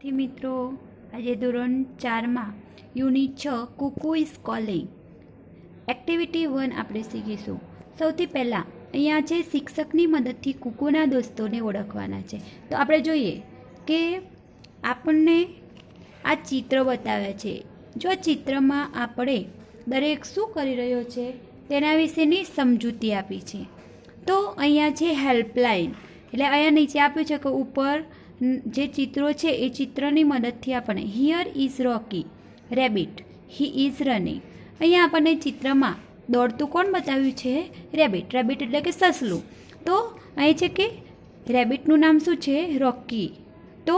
વિદ્યાર્થી મિત્રો, આજે ધોરણ 4માં unit 6 Kuku is calling activity 1 આપણે શીખીશું. સૌથી પહેલાં અહીંયા છે શિક્ષકની મદદથી કુકુના દોસ્તોને ઓળખવાના છે. તો આપણે જોઈએ કે આપણને આ ચિત્ર બતાવ્યા છે. જો આ ચિત્રમાં આપણે દરેક શું કરી રહ્યો છે તેના વિશેની સમજૂતી આપી છે. તો અહીંયા છે હેલ્પલાઇન, એટલે અહીંયા નીચે આપ્યું છે કે ઉપર જે ચિત્રો છે એ ચિત્રની મદદથી આપણે here is Rocky rabbit, he is running. અહીંયા આપણને ચિત્રમાં દોડતું કોણ બતાવ્યું છે? રેબિટ. રેબિટ એટલે કે સસલું. તો અહીં છે કે રેબિટનું નામ શું છે? રોકી. તો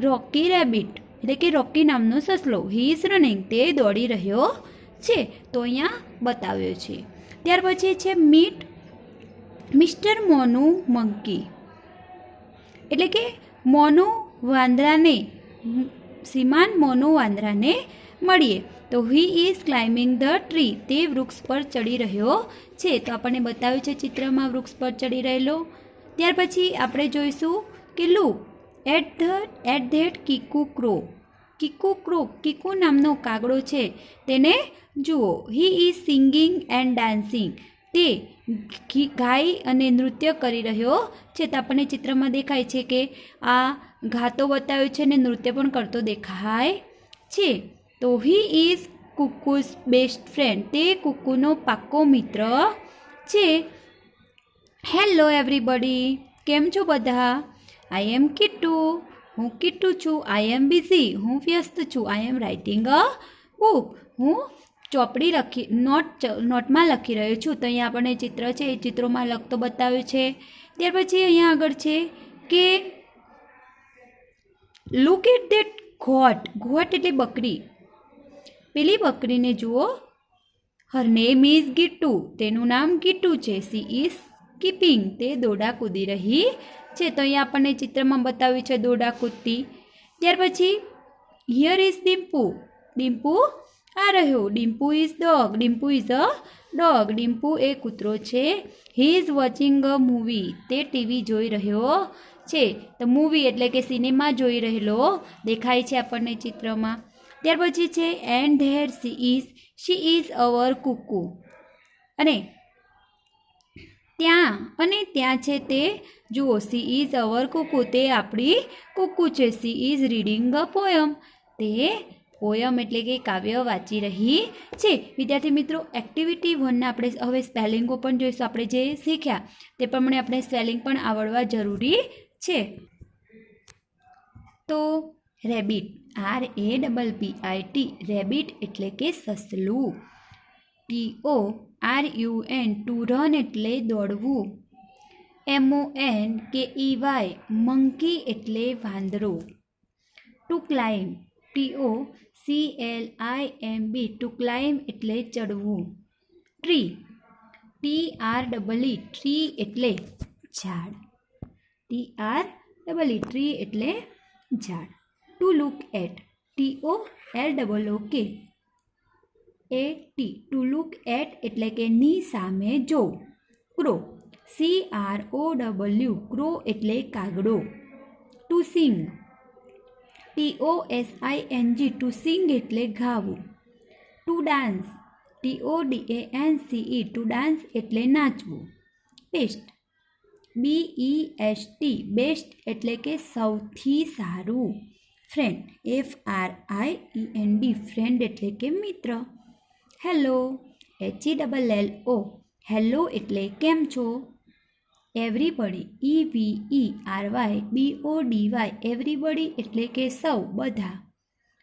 રોકી રેબિટ એટલે કે રોકી નામનો સસલો, હી ઇઝ રનિંગ, તે દોડી રહ્યો છે. તો અહીંયા બતાવ્યો છે. ત્યાર પછી છે મીટ મિસ્ટર મોનુ મંકી, એટલે કે મોનુ વાંદરાને, શ્રીમાન મોનુ વાંદરાને મળીએ. તો he is climbing the tree, તે વૃક્ષ પર ચડી રહ્યો છે. તો આપણને બતાવ્યું છે ચિત્રમાં વૃક્ષ પર ચડી રહેલો. ત્યાર પછી આપણે જોઈશું કે look at that Kiku crow. Kiku નામનો કાગડો છે તેને જુઓ. He is singing and dancing, તે ગાય અને નૃત્ય કરી રહ્યો છે. તો આપણને ચિત્રમાં દેખાય છે કે આ ગાતો બતાવ્યો છે ને નૃત્ય પણ કરતો દેખાય છે. તો હી ઇઝ કુકુઝ બેસ્ટ ફ્રેન્ડ, તે કુકુનો પાક્કો મિત્ર છે. હેલો એવરીબડી, કેમ છો બધા? આઈ એમ કિટ્ટુ, હું કિટ્ટુ છું. આઈ એમ બિઝી, હું વ્યસ્ત છું. આઈ એમ રાઇટિંગ અ બુક, હું ચોપડી નોટમાં લખી રહ્યો છું. તો અહીંયા આપણને ચિત્ર છે એ ચિત્રોમાં લખતો બતાવ્યું છે. ત્યાર પછી અહીંયા આગળ છે કે look at that goat. Goat એટલે બકરી. પેલી બકરીને જુઓ. હર નેમ ઇઝ ગીટુ, તેનું નામ ગીટુ છે. સી ઇઝ સ્કીપિંગ, તે દોડા કૂદી રહી છે. તો અહીંયા આપણને ચિત્રમાં બતાવ્યું છે દોડા કૂદતી. ત્યાર પછી હિયર ઇઝ ડિમ્પુ. ડિમ્પુ આ રહ્યો. Dimpu is dog. Dimpu is a dog. Dimpu એ કૂતરો છે. He is watching a movie, તે ટીવી જોઈ રહ્યો છે. તો મૂવી એટલે કે સિનેમા જોઈ રહેલો દેખાય છે આપણને ચિત્રમાં. ત્યાર પછી છે and there she is our Kuku, અને ત્યાં છે તે જુઓ. સી ઇઝ અવર કુકુ, તે આપણી કુકુ છે. She is reading a poem, તે પોયમ એટલે કે કાવ્ય વાંચી રહી છે. વિદ્યાર્થી મિત્રો, એક્ટિવિટી 1ના આપણે હવે સ્પેલિંગો પણ જોઈશું. આપણે જે શીખ્યા તે પ્રમાણે આપણે સ્પેલિંગ પણ આવડવા જરૂરી છે. તો રેબિટ, RABBIT, રેબિટ એટલે કે સસલું. TORUN, ટુ રન એટલે દોડવું. MONKEY, મંકી એટલે વાંદરો. To climb, TOCLIMB, to climb એટલે ચડવું. ટ્રી, TREE, ટ્રી એટલે ઝાડ. ટ્રી એટલે ઝાડ. To look at, TOLOOK AT, to look at એટલે કે ની સામે જોવું. ક્રો, CROW, ક્રો એટલે કાગડો. To sing, TOSING, to sing એટલે ગાવું. To dance, TODANCE, to dance એટલે નાચવું. બેસ્ટ, BEST, બેસ્ટ એટલે કે સૌથી સારું. ફ્રેન્ડ, FRIEND, ફ્રેન્ડ એટલે કે મિત્ર. હેલો, HELLO, હેલો એટલે કેમ છો. એવરીબડી, EVERYBODY, એવરીબડી એટલે કે સૌ, બધા.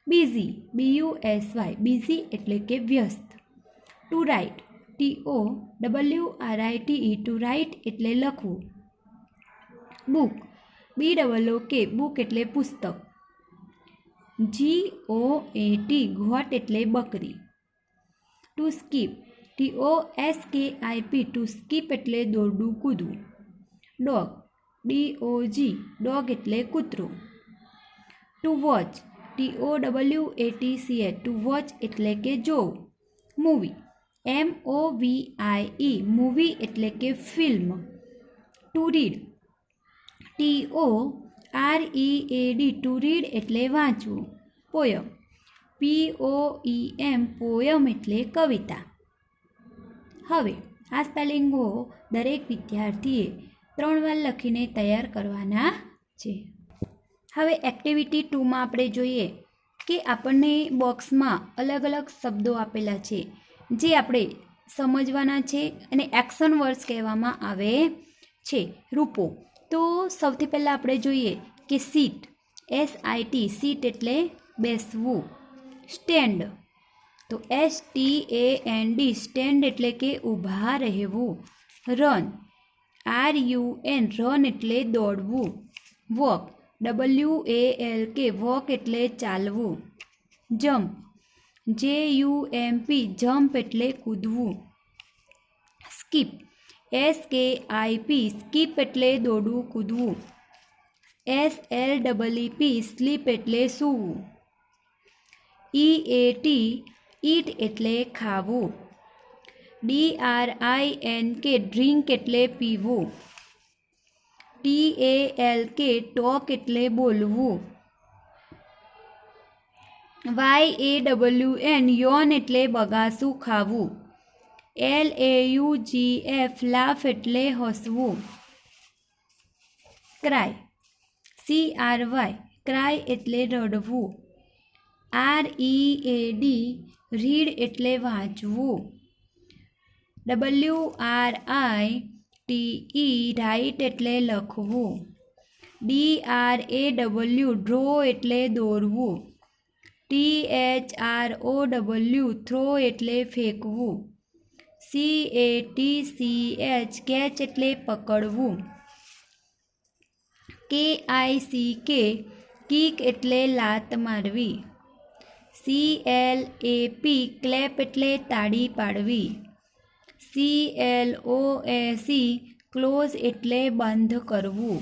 બિઝી, BUSY, બિઝી એટલે કે વ્યસ્ત. To write, TOWRITE, to write એટલે લખવું. બુક, BOOK, બુક એટલે પુસ્તક. GOAT, ઘોટ એટલે બકરી. To skip, TOSKIP, to skip એટલે દોડવું કૂદવું. ડોગ, DOG, ડોગ એટલે કૂતરો. To watch, TOWATCH, to watch એટલે કે જોવું. મૂવી, MOVIE, મૂવી એટલે કે ફિલ્મ. To read, READ to read એટલે વાંચવું. પોયમ. POEM પોયમ એટલે કવિતા. હવે આ સ્પેલિંગો દરેક વિદ્યાર્થીએ 3 વાર લખીને તૈયાર કરવાના છે. હવે એક્ટિવિટી 2માં આપણે જોઈએ કે આપણને બોક્સમાં અલગ અલગ શબ્દો આપેલા છે જે આપણે સમજવાના છે અને એક્શન વર્ડ્સ કહેવામાં આવે છે. રૂપો. તો સૌથી પહેલાં આપણે જોઈએ કે સીટ, SIT, સીટ એટલે બેસવું. સ્ટેન્ડ, તો STAND, સ્ટેન્ડ એટલે કે ઊભા રહેવું. રન, RUN, રન એટલે દોડવું. વોક, WALK, વોક એટલે ચાલવું. જમ્પ, JUMP, જમ્પ એટલે કૂદવું. સ્કીપ, SKIP, સ્કીપ એટલે દોડવું કૂદવું. SLEEP, સ્લીપ એટલે સૂવું. EAT, ઈટ એટલે ખાવું. DRINK, ડ્રિંક એટલે પીવું. TALK, ટોક એટલે બોલવું. YAWN, યોન એટલે બગાસું ખાવું. LAUGH, લાફ એટલે હસવું. ક્રાય, CRY, ક્રાય એટલે રડવું. READ, રીડ એટલે વાંચવું. WRITE, રાઇટ એટલે લખવું. DRAW, ડ્રો એટલે દોરવું. THROW, થ્રો એટલે ફેંકવું. CATCH, કેચ એટલે પકડવું. KICK, કિક એટલે લાત મારવી. CLAP, ક્લેપ એટલે તાળી પાડવી. CLOSE, ક્લોઝ એટલે બંધ કરવું.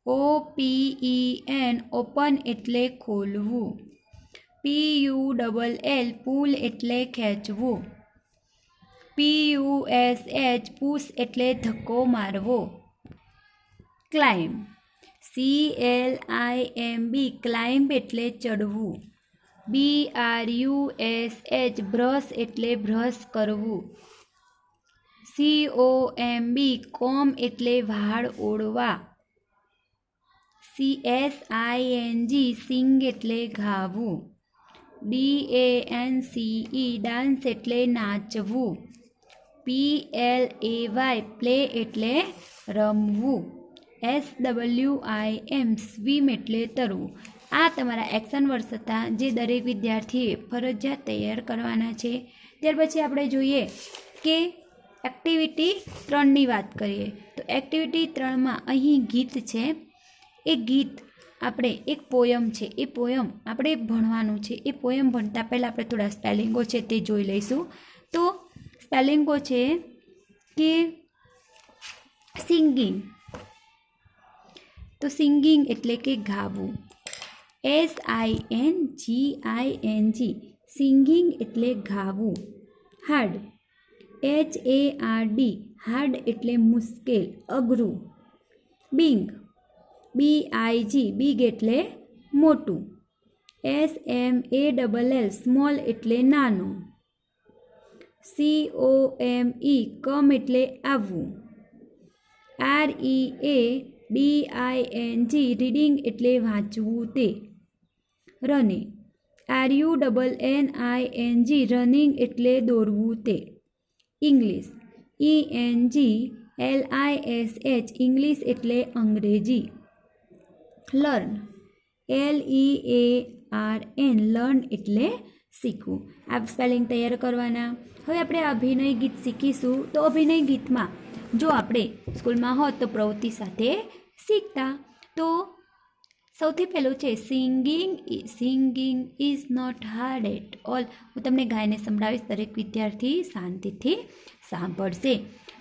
OPEN, ઓપન એટલે ખોલવું. PULL, પુલ એટલે ખેંચવું. PUSH, પુશ એટલે ધક્કો મારવો. ક્લાઇમ્બ, CLIMB, ક્લાઇમ્બ એટલે ચડવું. BRUSH, બ્રશ એટલે બ્રશ કરવું. COMB, કોમ્બ એટલે વાળ ઓળવા. SING, સિંગ એટલે ગાવું. DANCE, ડાન્સ એટલે નાચવું. PLAY, પ્લે એટલે રમવું. SWIM, સ્વિમ એટલે તરવું. આ તમારા એક્શન વર્ડ્સ હતા જે દરેક વિદ્યાર્થીએ ફરજિયાત તૈયાર કરવાના છે. ત્યાર પછી આપણે જોઈએ કે એક્ટિવિટી 3ની વાત કરીએ તો એક્ટિવિટી 3માં અહીં ગીત છે. એ ગીત આપણે એક પોયમ છે, એ પોયમ આપણે ભણવાનું છે. એ પોયમ ભણતા પહેલાં આપણે થોડા સ્પેલિંગો છે તે જોઈ લઈશું. તો સ્પેલિંગો છે કે સિંગિંગ, તો સિંગિંગ એટલે કે ગાવું. SINGING, સિંગિંગ એટલે ગાવું. હાર્ડ, HARD, હાર્ડ એટલે મુશ્કેલ, અઘરું. બિગ, BIG, બિગ એટલે મોટું. SMALL, સ્મોલ એટલે નાનું. COME, કમ એટલે આવવું. READING, રીડિંગ એટલે વાંચવું તે. રનિંગ, RUNNING, રનિંગ એટલે દોડવું તે. ઇંગ્લિશ, ENGLISH, ઇંગ્લિશ એટલે અંગ્રેજી. લર્ન, LEARN, લર્ન એટલે શીખવું. આ સ્પેલિંગ તૈયાર કરવાના. હવે આપણે અભિનય ગીત શીખીશું. તો અભિનય ગીતમાં જો આપણે સ્કૂલમાં હોત તો પ્રવૃત્તિ સાથે શીખતા. તો સૌથી પહેલું છે singing is not hard at all. હું તમને ગાયને સંભળાવીશ, દરેક વિદ્યાર્થી શાંતિથી સાંભળશે.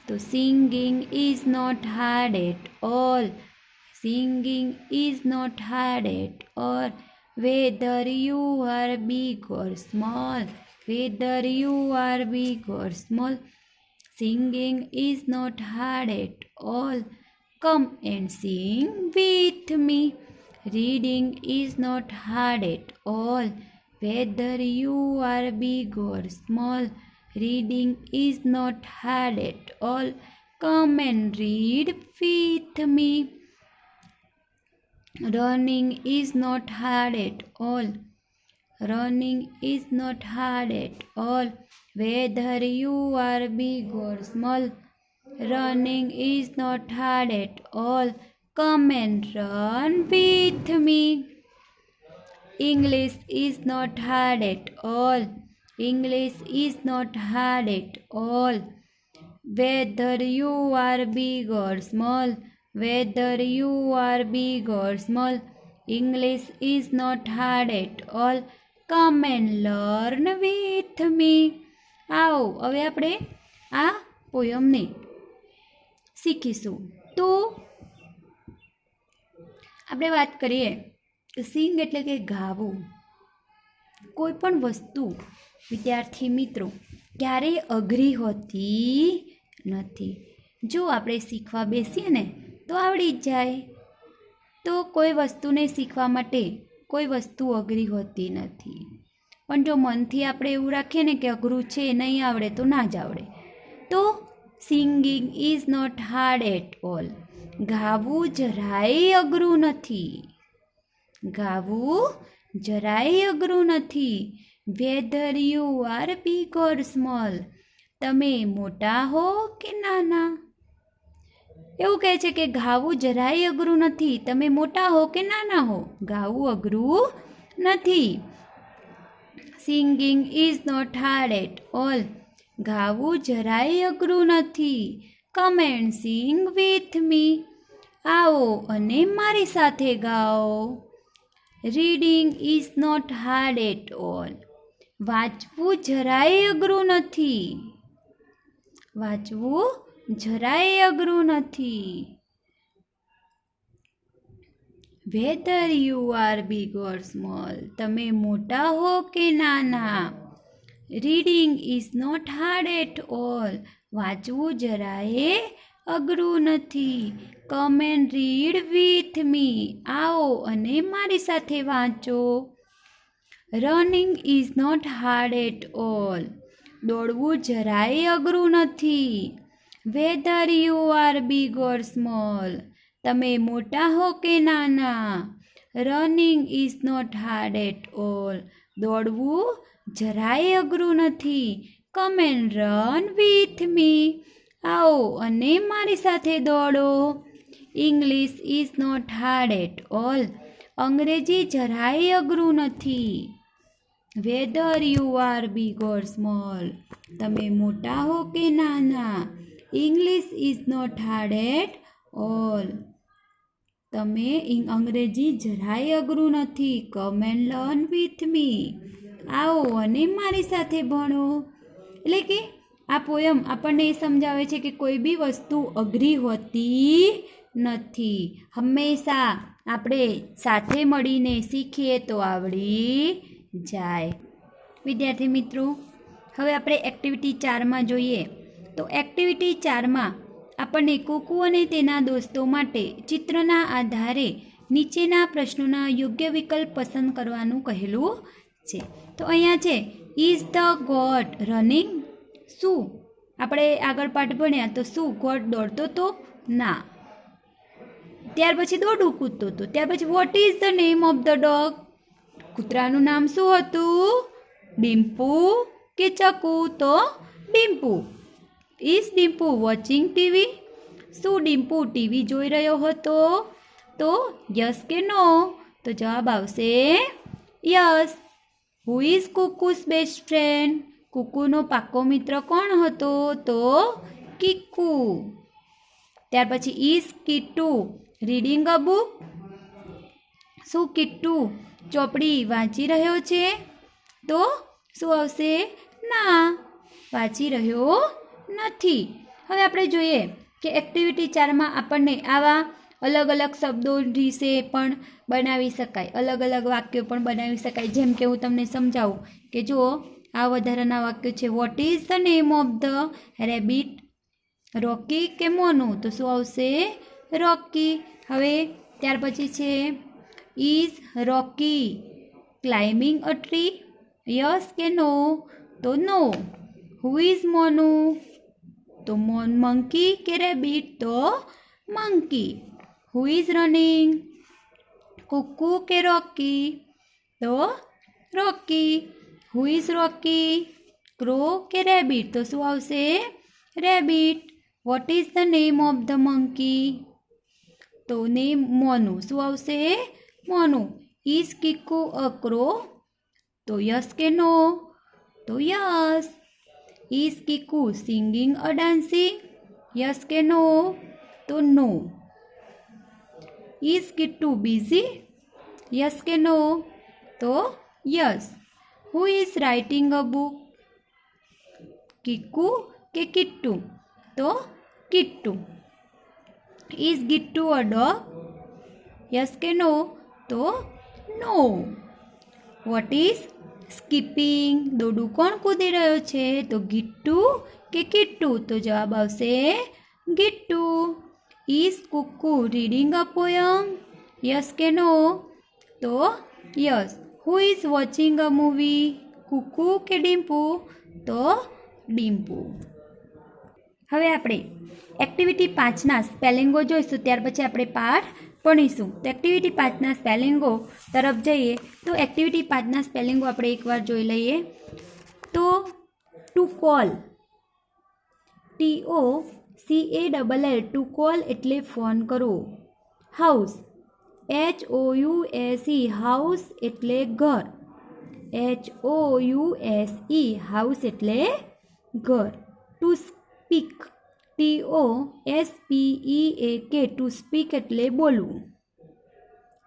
તો singing is not hard at all, singing is not hard at all, whether you are big or small, whether you are big or small, singing is not hard at all, Come and sing with me. Reading is not hard at all, whether you are big or small. Reading is not hard at all. Come and read with me. Running is not hard at all. Running is not hard at all, whether you are big or small. Running is not hard at all. Come and run with me. English is not hard at all. English is not hard at all, whether you are big or small. Whether you are big or small. English is not hard at all. Come and learn with me. आओ હવે આપણે આ પોયમને શીખીશું. તો આપણે વાત કરીએ તો સિંગ એટલે કે ગાવું. કોઈ પણ વસ્તુ વિદ્યાર્થી મિત્રો ક્યારેય અઘરી હોતી નથી. જો આપણે શીખવા બેસીએ ને તો આવડી જ જાય. તો કોઈ વસ્તુને શીખવા માટે કોઈ વસ્તુ અઘરી હોતી નથી. પણ જો મનથી આપણે એવું રાખીએ ને કે અઘરું છે, નહીં આવડે તો ના જ આવડે. તો singing is not hard at all. ગાવું જરાય અઘરું નથી. ગાવું જરાય અઘરું નથી. Whether you are big or small. તમે મોટા હો કે નાના. એવું કહે છે કે ગાવું જરાય અઘરું નથી. તમે મોટા હો કે નાના હો, ગાવું અઘરું નથી. Singing is not hard at all. ગાવું જરાય અઘરું નથી. Come and sing with me. આવો અને મારી સાથે ગાઓ. Reading is not hard at all. વાંચવું જરાય અઘરું નથી. વાંચવું જરાય અઘરું નથી. Whether you are big or small. તમે મોટા હો કે નાના. Reading is not hard at all. વાંચવું જરાય અઘરું નથી. Come and read with me. આવો અને મારી સાથે વાંચો. Running is not hard at all. દોડવું જરાય અઘરું નથી. Whether you are big or small. તમે મોટા હો કે નાના. Running is not hard at all. દોડવું જરાય અઘરું નથી. Come and run with me. આવો અને મારી સાથે દોડો. English is not hard at all. અંગ્રેજી જરાય અઘરું નથી. Whether you are big or small. તમે મોટા હો કે નાના. English is not hard at all. તમે અંગ્રેજી જરાય અઘરું નથી. Come and learn with me. આવો અને મારી સાથે ભણો. એટલે કે આ પોયમ આપણને એ સમજાવે છે કે કોઈ બી વસ્તુ અઘરી હોતી નથી. હંમેશા આપણે સાથે મળીને શીખીએ તો આવડી જાય. વિદ્યાર્થી મિત્રો, હવે આપણે એક્ટિવિટી 4માં જોઈએ. તો એક્ટિવિટી 4માં આપણને કુકુ અને તેના દોસ્તો માટે ચિત્રના આધારે નીચેના પ્રશ્નોના યોગ્ય વિકલ્પ પસંદ કરવાનું કહેલું છે. તો અહીંયા છે, ઇઝ ધ ગોટ રનિંગ. શું આપણે આગળ પાઠ ભણ્યા તો શું ગોટ દોડતો તો? ના. ત્યાર પછી દોડું કૂદતો હતો. ત્યાર પછી what is the name of the dog. કૂતરાનું નામ શું હતું? ડિમ્પુ કે ચકુ? તો Dimpu. Is Dimpu watching TV. શું ડિમ્પુ ટીવી જોઈ રહ્યો હતો? તો યસ કે નો? તો જવાબ આવશે yes. Who is Kuku's best friend. કુકુનો પાક્કો મિત્ર કોણ હતો? તો કિક્કુ. ત્યાર પછી is Kittu reading a book. શું કિટ્ટુ ચોપડી વાંચી રહ્યો છે? તો શું આવશે? ના, વાંચી રહ્યો નથી. હવે આપણે જોઈએ કે એક્ટિવિટી 4માં આપણને આવા અલગ અલગ શબ્દો વિશે પણ બનાવી શકાય, અલગ અલગ વાક્યો પણ બનાવી શકાય. જેમ કે હું તમને સમજાવું કે જુઓ, આ વધારાના વાક્યો છે. What is the name of the rabbit. Rocky કે મોનુ? તો શું આવશે? રોકી. હવે ત્યાર પછી છે is Rocky climbing a tree? Yes કે નો? તો નો. Who is Monu? તો મંકી કે રેબિટ? તો monkey. Who is running? Kuku કે રોકી? તો Rocky. Who is Rocky? Crow કે રેબિટ? તો શું આવશે? Rabbit. What is the name of the monkey? તો નેમ મોનુ. શું આવશે? Monu. Is Kiku a crow? તો યસ કે નો? તો yes. Is Kiku singing a dancing? Yes કે નો? તો no. Is Kittu busy? Yes કે નો? તો yes. Who is writing a book? Kiku કે કિટ્ટુ? તો Kittu. Is Gittu a dog? Yes કે નો? તો નો. What is skipping? દોડું કોણ કૂદી રહ્યો છે? તો ગિટ્ટુ કે કિટ્ટુ? તો જવાબ આવશે Gittu. Is Kuku reading a poem? Yes કે નો? તો yes. Who is watching a movie? Kuku કે ડિમ્પુ? તો ડિમ્પુ. હવે આપણે એક્ટિવિટી 5ના સ્પેલિંગો જોઈશું, ત્યાર પછી આપણે પાઠ ભણીશું. તો એક્ટિવિટી 5ના સ્પેલિંગો તરફ જઈએ તો એક્ટિવિટી 5ના સ્પેલિંગો આપણે એકવાર જોઈ લઈએ. તો to call, TOCALL, to call એટલે ફોન કરવો. હાઉસ, HOUSE, હાઉસ એટલે ઘર. HOUSE, હાઉસ એટલે ઘર. To speak, TOSPEAK, to speak એટલે બોલવું.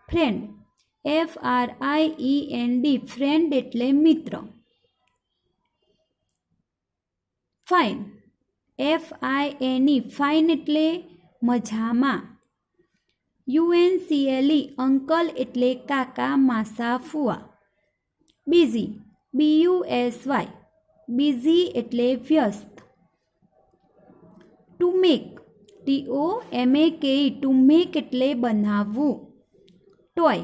ફ્રેન્ડ, FRIEND, ફ્રેન્ડ એટલે મિત્ર. ફાઇન, FINE, ફાઇન એટલે મજામાં. UNCLE, અંકલ એટલે કાકા, માસા, ફુવા. બિઝી, BUSY, બિઝી એટલે વ્યસ્ત. To make, TOMAKE, to make એટલે બનાવવું. ટોય,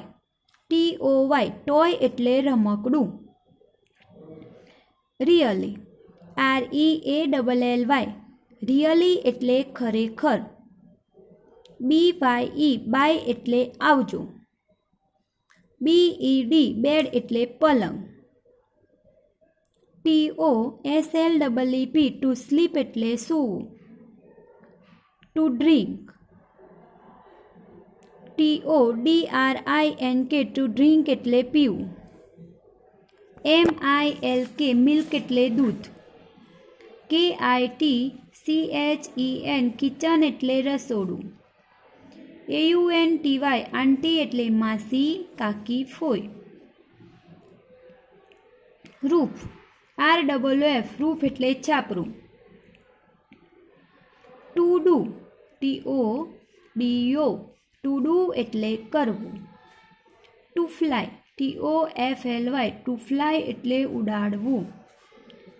TOY, ટોય એટલે રમકડું. રિયલી, REALLY, રિયલી એટલે ખરેખર. BYE, બાય એટલે આવજો. BED, બેડ એટલે પલંગ. TOSLEEP, ટુ સ્લીપ એટલે સૂવું. To drink, TODRINK, to drink એટલે પીવું. MILK, મિલ્ક એટલે દૂધ. KITCHEN, કિચન એટલે રસોડું. AUNTY, આંટી એટલે માસી, કાકી, ફોઈ. રૂફ, RFF, રૂફ એટલે છાપરું. To do, TODO, to do એટલે કરવું. To fly, TOFLY, to fly એટલે ઉડાડવું.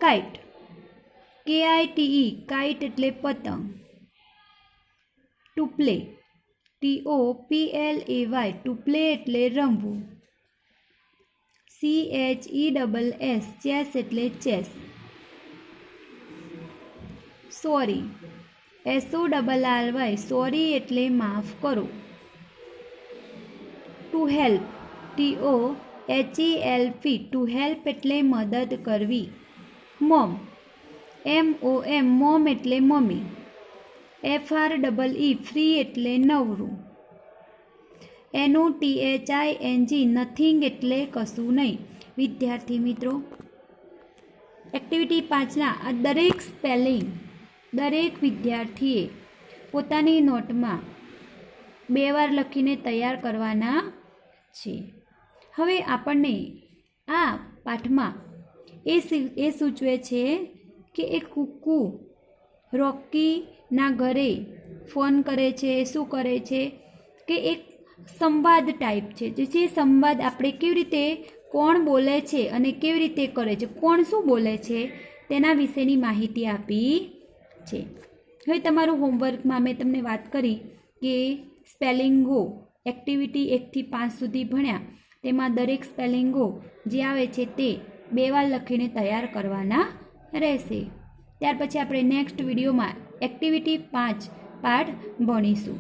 કાઇટ, KITE, કાઇટ એટલે પતંગ. To play, TOPLAY, to play એટલે રમવું. CHESS, ચેસ એટલે ચેસ. સોરી, SORRY, સોરી એટલે માફ કરો. To help, TOHELP, to help એટલે મદદ કરવી. મોમ, MOM, મોમ એટલે મમ્મી. FREE, ફ્રી એટલે નવરું. NOTHING, નથિંગ એટલે કશું નહીં. વિદ્યાર્થી મિત્રો, એક્ટિવિટી 5ના આ દરેક સ્પેલિંગ દરેક વિદ્યાર્થીએ પોતાની નોટમાં 2 વાર લખીને તૈયાર કરવાના છે. હવે આપણને આ પાઠમાં એ સૂચવે છે કે એ કુકુ રોકીના ઘરે ફોન કરે છે. શું કરે છે કે એક સંવાદ ટાઈપ છે. જે સંવાદ આપણે કેવી રીતે કોણ બોલે છે અને કેવી રીતે કરે છે, કોણ શું બોલે છે તેના વિશેની માહિતી આપી છે. હવે તમારું હોમવર્કમાં મેં તમને વાત કરી કે સ્પેલિંગો એક્ટિવિટી 1 થી 5 સુધી ભણ્યા તેમાં દરેક સ્પેલિંગો જે આવે છે તે 2 વાર લખીને તૈયાર કરવાના રહેશે. ત્યાર પછી આપણે નેક્સ્ટ વિડીયોમાં એક્ટિવિટી 5 પાઠ ભણીશું.